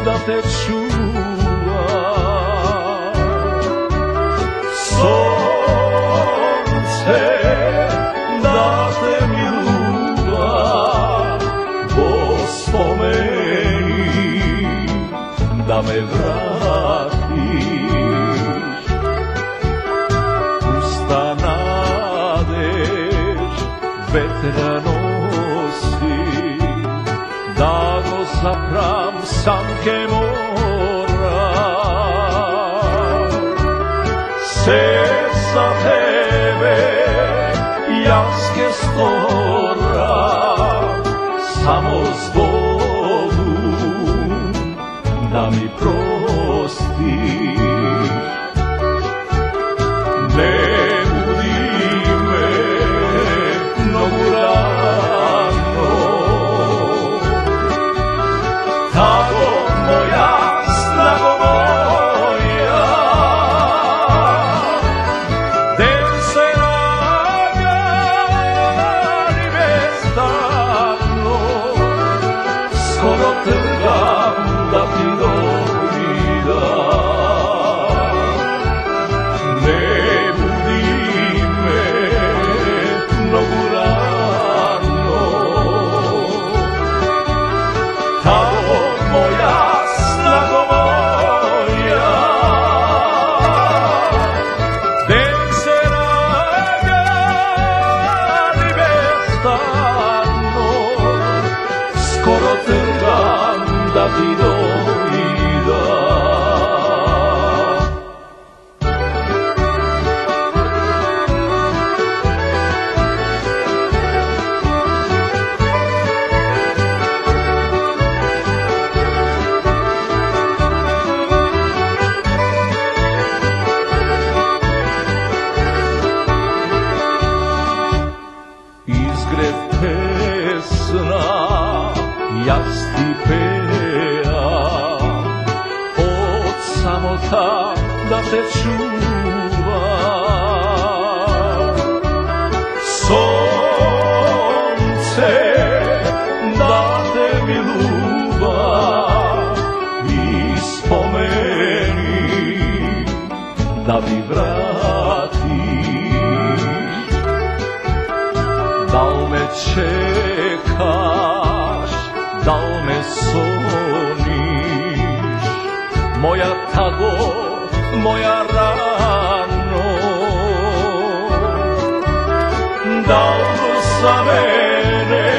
da te čuva. Sonce da te miluje, spomeni da me vratiš. Usta nadež vetra nosi, da go zapram sanke mora. Serca tebe jaske stora, samo zbogu da mi prostiš. Ne budi me mnogo rano, tako moja snago moja, den se rađa ni bezdavno, skoro trgam da ti dojdam. Ne budi me mnogo rano, tako moja snago moja, den se rađa ni bezdavno, skoro trgam da ti dojdam. Izgred pesna, jas ti pejam, od samota da te čuva. Sonce da te miluje i spomeni da mi vratiš. Dal me čekaš, dal me soniš, moja tago, moja rano. Dal za mene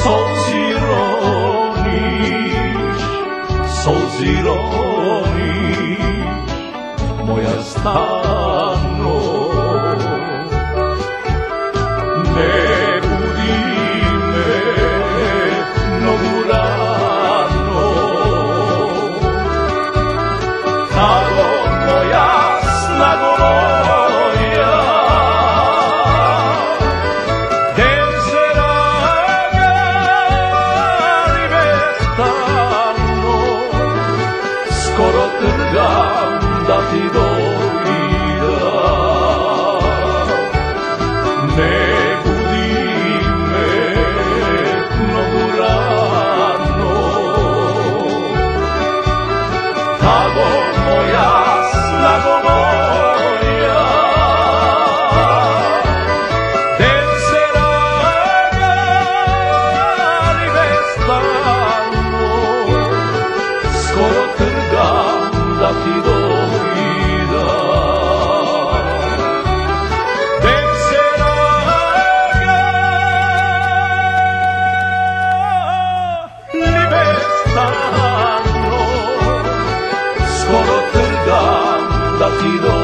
solzi roniš, moja stano. Ne budi me mnogo rano, tako moja snago moja, den se rađa ni bezdavno, skoro trgam da ti dojdam. Ne budi me mnogo rano, tako moja snago moja, den se rađa ni bezdavno, skoro trgam da ti dojdam. Skoro trgam da ti dojdam.